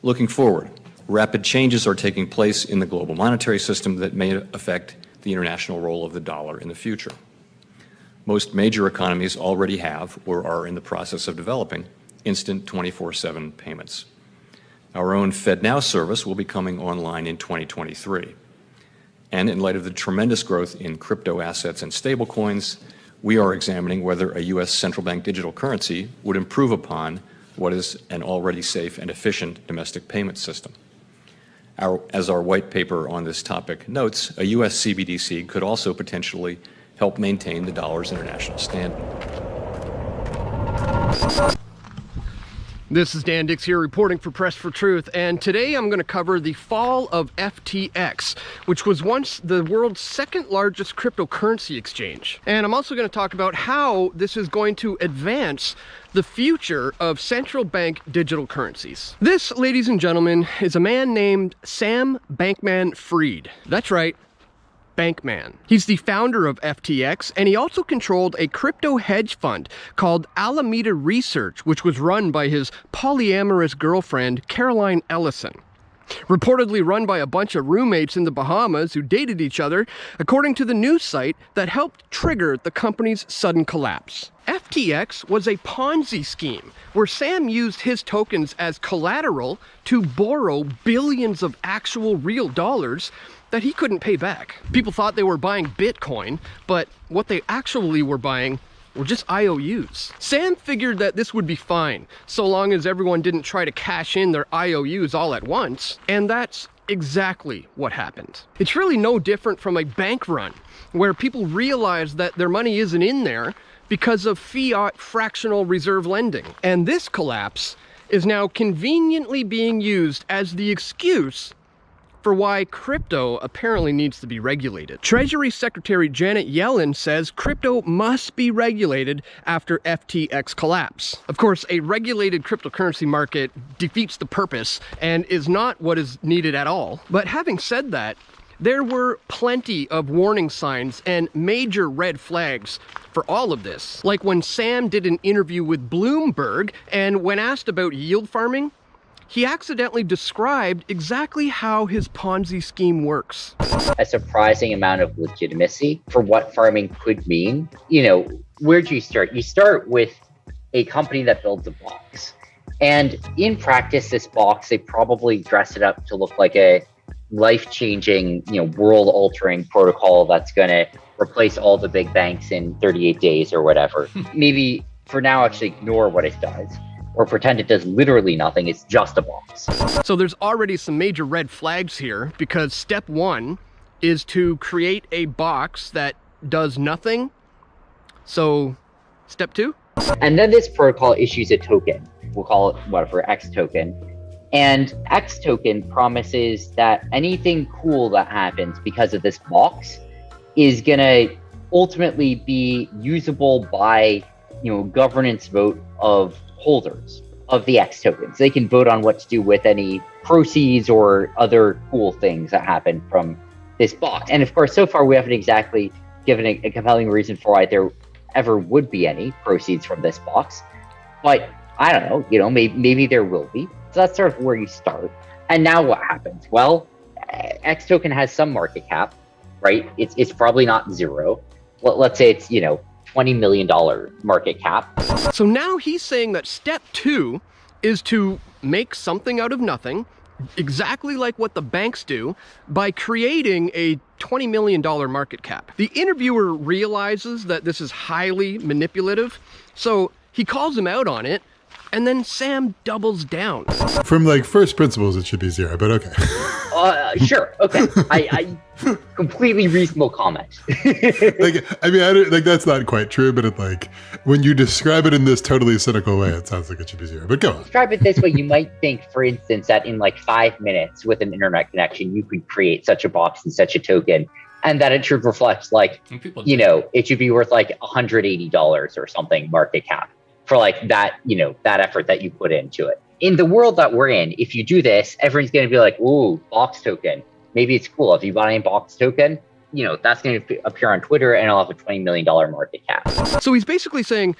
Looking forward, rapid changes are taking place in the global monetary system that may affect the international role of the dollar in the future. Most major economies already have or are in the process of developing instant 24/7 payments. Our own FedNow service will be coming online in 2023. And in light of the tremendous growth in crypto assets and stablecoins, we are examining whether a U.S. central bank digital currency would improve upon what is an already safe and efficient domestic payment system. As our white paper on this topic notes, a U.S. Cbdc could also potentially help maintain the dollar's international standing. This is Dan Dix here reporting for Press for Truth, and today I'm going to cover the fall of FTX, which was once the world's second largest cryptocurrency exchange. And I'm also going to talk about how this is going to advance the future of central bank digital currencies. This, ladies and gentlemen, is a man named Sam Bankman-Fried. That's right. Bankman. He's the founder of FTX, and he also controlled a crypto hedge fund called Alameda Research, which was run by his polyamorous girlfriend, Caroline Ellison. Reportedly run by a bunch of roommates in the Bahamas who dated each other, according to the news site that helped trigger the company's sudden collapse. FTX was a Ponzi scheme where Sam used his tokens as collateral to borrow billions of actual real dollars that he couldn't pay back. People thought they were buying Bitcoin, but what they actually were buying were just IOUs. Sam figured that this would be fine, so long as everyone didn't try to cash in their IOUs all at once, and that's exactly what happened. It's really no different from a bank run, where people realize that their money isn't in there because of fiat fractional reserve lending. And this collapse is now conveniently being used as the excuse for why crypto apparently needs to be regulated. Treasury Secretary Janet Yellen says crypto must be regulated after FTX collapse. Of course, a regulated cryptocurrency market defeats the purpose and is not what is needed at all. But having said that, there were plenty of warning signs and major red flags for all of this. Like when Sam did an interview with Bloomberg, and when asked about yield farming, he accidentally described exactly how his Ponzi scheme works. A surprising amount of legitimacy for what farming could mean. You know, where'd you start? You start with a company that builds a box. And in practice, this box, they probably dress it up to look like a life-changing, world-altering protocol that's going to replace all the big banks in 38 days or whatever. Maybe for now, actually ignore what it does, or pretend it does literally nothing. It's just a box. So there's already some major red flags here, because step one is to create a box that does nothing. So step two? And then this protocol issues a token. We'll call it whatever, X token. And X token promises that anything cool that happens because of this box is gonna ultimately be usable by, governance vote of holders of the X tokens. They can vote on what to do with any proceeds or other cool things that happen from this box. And of course, so far we haven't exactly given a compelling reason for why there ever would be any proceeds from this box. But I don't know, maybe there will be. So that's sort of where you start. And now what happens? Well, X token has some market cap, right? It's probably not zero. Let's say it's, $20 million market cap. So now he's saying that step two is to make something out of nothing, exactly like what the banks do, by creating a $20 million market cap. The interviewer realizes that this is highly manipulative, so he calls him out on it, and then Sam doubles down. From first principles, it should be zero, but okay. Sure. Okay. I completely reasonable comment. That's not quite true, but when you describe it in this totally cynical way, it sounds like it should be zero, but go on. Describe it this way. You might think, for instance, that in 5 minutes with an internet connection, you could create such a box and such a token, and that it should reflect it should be worth $180 or something market cap for that effort that you put into it. In the world that we're in, if you do this, everyone's going to be like, ooh, box token. Maybe it's cool. If you buy a box token, that's going to appear on Twitter and it'll have a $20 million market cap. So he's basically saying,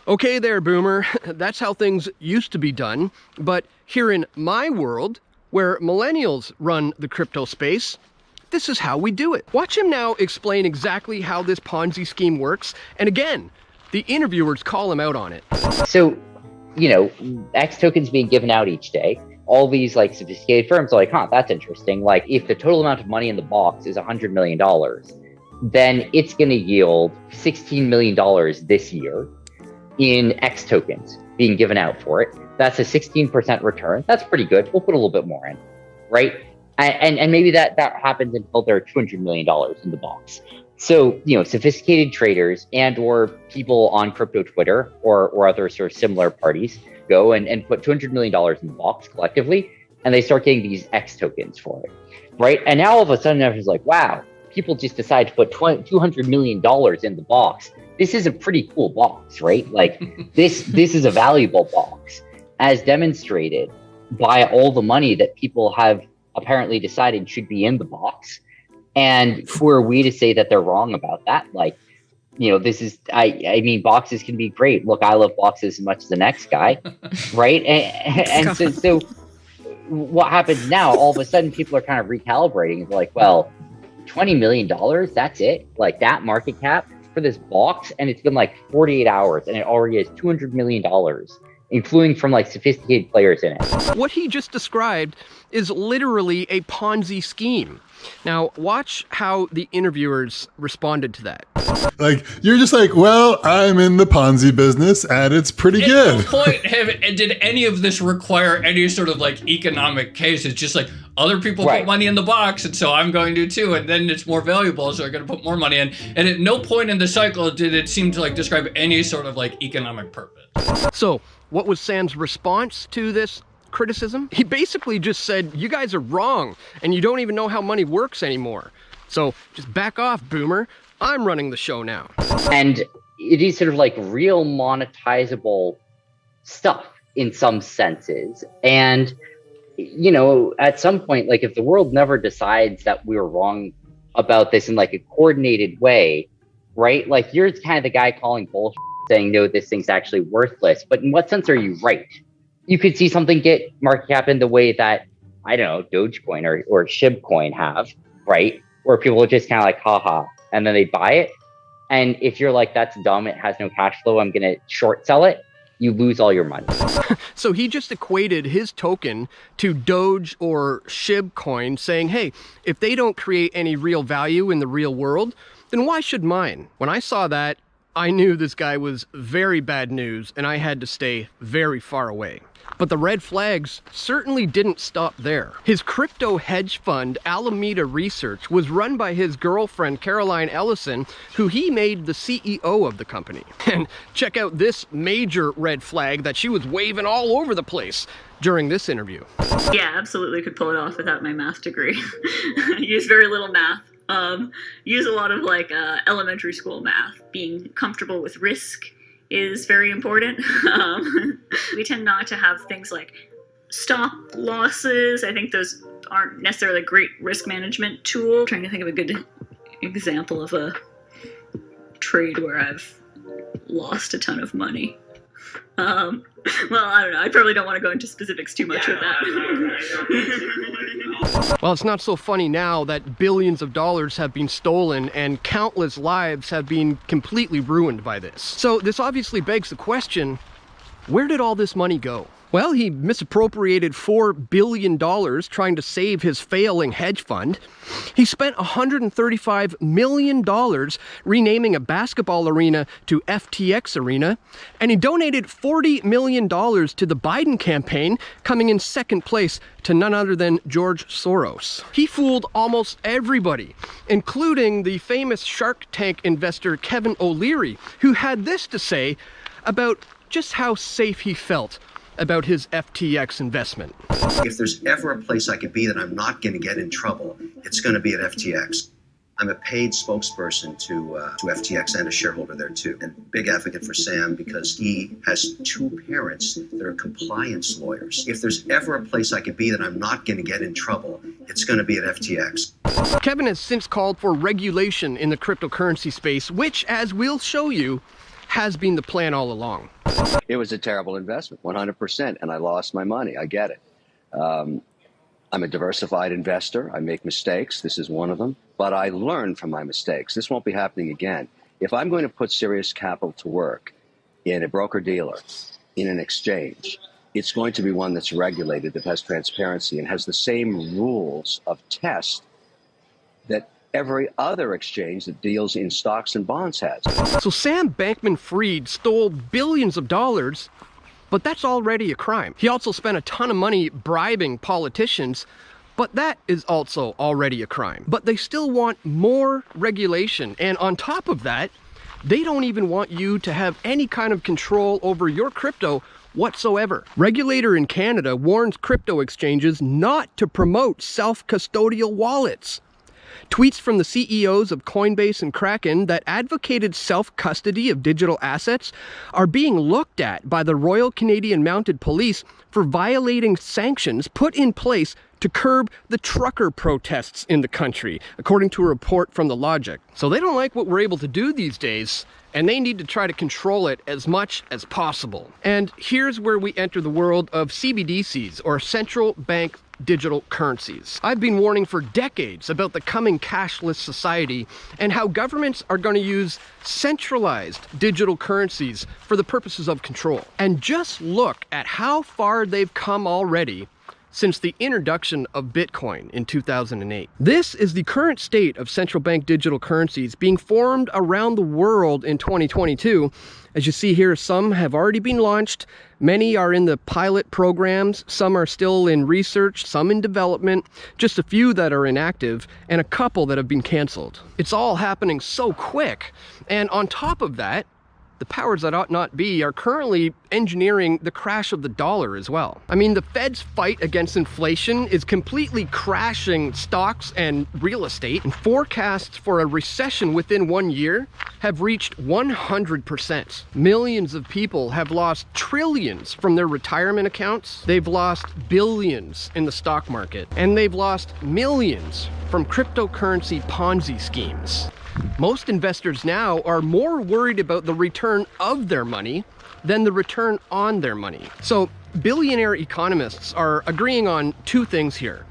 Okay there, Boomer. That's how things used to be done. But here in my world, where millennials run the crypto space, this is how we do it. Watch him now explain exactly how this Ponzi scheme works. And again, the interviewers call him out on it. So, you know, X tokens being given out each day. All these like sophisticated firms are like, huh, that's interesting. Like if the total amount of money in the box is $100 million, then it's going to yield $16 million this year in X tokens being given out for it. That's a 16% return. That's pretty good. We'll put a little bit more in, right? And maybe that happens until there are $200 million in the box. So, you know, sophisticated traders and or people on crypto Twitter or other sort of similar parties go and put $200 million in the box collectively, and they start getting these X tokens for it, right? And now all of a sudden everyone's like, wow, people just decide to put $200 million in the box. This is a pretty cool box, right? Like this is a valuable box, as demonstrated by all the money that people have apparently decided should be in the box. And who are we to say that they're wrong about that? Like, you know, this is, I mean, boxes can be great. Look, I love boxes as much as the next guy, right? And so what happens now, all of a sudden people are kind of recalibrating. It's like, well, $20 million, that's it? Like that market cap for this box? And it's been like 48 hours and it already has $200 million, including from like sophisticated players in it. What he just described is literally a Ponzi scheme. Now, watch how the interviewers responded to that. Like, you're just like, well, I'm in the Ponzi business and it's pretty good. At no point did any of this require any sort of like economic case. It's just like other people put money in the box, and so I'm going to too, and then it's more valuable, so I'm going to put more money in. And at no point in the cycle did it seem to like describe any sort of like economic purpose. So, what was Sam's response to this criticism? He basically just said, you guys are wrong, and you don't even know how money works anymore. So just back off, Boomer. I'm running the show now. And it is sort of like real monetizable stuff in some senses. And, you know, at some point, like if the world never decides that we were wrong about this in like a coordinated way, right? Like you're kind of the guy calling bullshit, saying, no, this thing's actually worthless. But in what sense are you right? You could see something get market cap in the way that, I don't know, Dogecoin or Shibcoin have, right? Where people are just kind of like, haha, and then they buy it. And if you're like, that's dumb, it has no cash flow, I'm going to short sell it, you lose all your money. So he just equated his token to Doge or Shibcoin, saying, hey, if they don't create any real value in the real world, then why should mine? When I saw that, I knew this guy was very bad news, and I had to stay very far away. But the red flags certainly didn't stop there. His crypto hedge fund, Alameda Research, was run by his girlfriend, Caroline Ellison, who he made the CEO of the company. And check out this major red flag that she was waving all over the place during this interview. Yeah, absolutely could pull it off without my math degree. Use very little math. Use a lot of like elementary school math. Being comfortable with risk is very important. We tend not to have things like stop losses. I think those aren't necessarily a great risk management tool. I'm trying to think of a good example of a trade where I've lost a ton of money. Well, I don't know. I probably don't want to go into specifics too much with that. Well, it's not so funny now that billions of dollars have been stolen and countless lives have been completely ruined by this. So this obviously begs the question, where did all this money go? Well, he misappropriated $4 billion trying to save his failing hedge fund. He spent $135 million renaming a basketball arena to FTX Arena. And he donated $40 million to the Biden campaign, coming in second place to none other than George Soros. He fooled almost everybody, including the famous Shark Tank investor Kevin O'Leary, who had this to say about just how safe he felt about his FTX investment. If there's ever a place I could be that I'm not going to get in trouble, it's going to be at FTX. I'm a paid spokesperson to FTX and a shareholder there too, and big advocate for Sam because he has two parents that are compliance lawyers. If there's ever a place I could be that I'm not going to get in trouble, it's going to be at FTX. Kevin has since called for regulation in the cryptocurrency space, which, as we'll show you, has been the plan all along. It was a terrible investment, 100%, and I lost my money. I get it. I'm a diversified investor. I make mistakes. This is one of them. But I learn from my mistakes. This won't be happening again. If I'm going to put serious capital to work in a broker-dealer, in an exchange, it's going to be one that's regulated, that has transparency, and has the same rules of test that every other exchange that deals in stocks and bonds has. So Sam Bankman-Fried stole billions of dollars, but that's already a crime. He also spent a ton of money bribing politicians, but that is also already a crime. But they still want more regulation, and on top of that, they don't even want you to have any kind of control over your crypto whatsoever. Regulator in Canada warns crypto exchanges not to promote self-custodial wallets. Tweets from the CEOs of Coinbase and Kraken that advocated self-custody of digital assets are being looked at by the Royal Canadian Mounted Police for violating sanctions put in place to curb the trucker protests in the country, according to a report from The Logic. So they don't like what we're able to do these days, and they need to try to control it as much as possible. And here's where we enter the world of CBDCs, or central bank digital currencies. I've been warning for decades about the coming cashless society and how governments are going to use centralized digital currencies for the purposes of control. And just look at how far they've come already since the introduction of Bitcoin in 2008. This is the current state of central bank digital currencies being formed around the world in 2022. As you see here, some have already been launched, many are in the pilot programs, some are still in research, some in development, just a few that are inactive, and a couple that have been canceled. It's all happening so quick, and on top of that, the powers that ought not be are currently engineering the crash of the dollar as well. I mean, the Fed's fight against inflation is completely crashing stocks and real estate, and forecasts for a recession within 1 year have reached 100%. Millions of people have lost trillions from their retirement accounts. They've lost billions in the stock market, and they've lost millions from cryptocurrency Ponzi schemes. Most investors now are more worried about the return of their money than the return on their money. So billionaire economists are agreeing on two things here.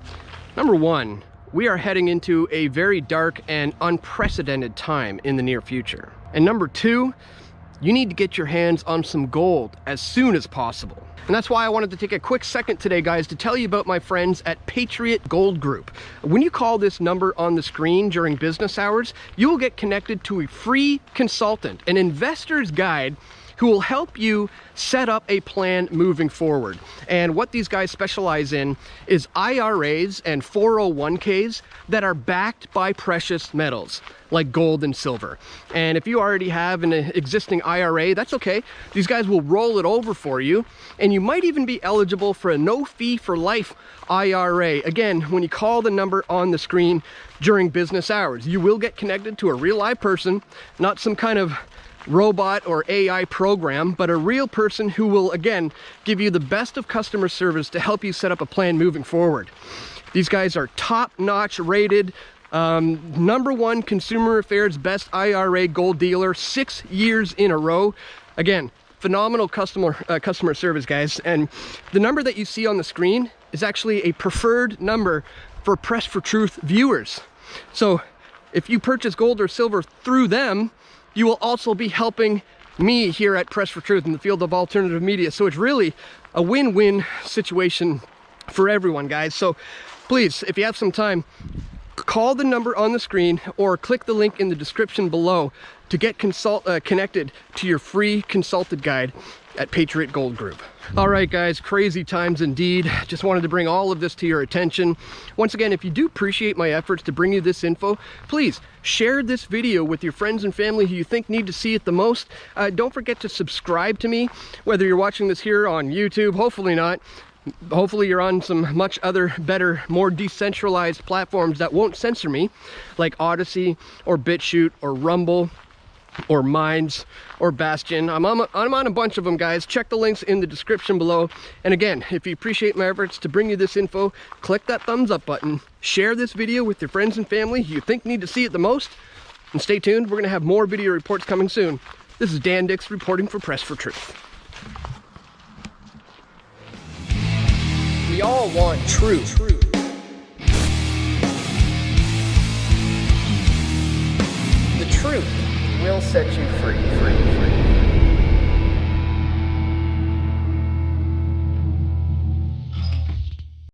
Number one, we are heading into a very dark and unprecedented time in the near future. And number two, you need to get your hands on some gold as soon as possible. And that's why I wanted to take a quick second today, guys, to tell you about my friends at Patriot Gold Group. When you call this number on the screen during business hours, you will get connected to a free consultant, an investor's guide, who will help you set up a plan moving forward. And what these guys specialize in is IRAs and 401ks that are backed by precious metals like gold and silver. And if you already have an existing IRA, that's okay. These guys will roll it over for you, and you might even be eligible for a no fee for life IRA. Again, when you call the number on the screen during business hours, you will get connected to a real live person, not some kind of robot or AI program, but a real person who will, again, give you the best of customer service to help you set up a plan moving forward. These guys are top-notch rated, #1 Consumer Affairs Best IRA Gold Dealer 6 years in a row. Again, phenomenal customer service, guys. And the number that you see on the screen is actually a preferred number for Press for Truth viewers. So if you purchase gold or silver through them, you will also be helping me here at Press for Truth in the field of alternative media. So it's really a win-win situation for everyone, guys. So please, if you have some time, call the number on the screen or click the link in the description below to get connected to your free consulted guide at Patriot Gold Group. All right, guys, crazy times indeed. Just wanted to bring all of this to your attention. Once again, if you do appreciate my efforts to bring you this info, please share this video with your friends and family who you think need to see it the most. Don't forget to subscribe to me, whether you're watching this here on YouTube, hopefully not. Hopefully you're on some much other, better, more decentralized platforms that won't censor me, like Odyssey or BitChute or Rumble or Minds or Bastion. I'm on a bunch of them, guys. Check the links in the description below. And again, if you appreciate my efforts to bring you this info, click that thumbs up button, share this video with your friends and family who you think need to see it the most, and stay tuned. We're going to have more video reports coming soon. This is Dan Dix reporting for Press for Truth. We all want truth. The truth will set you free.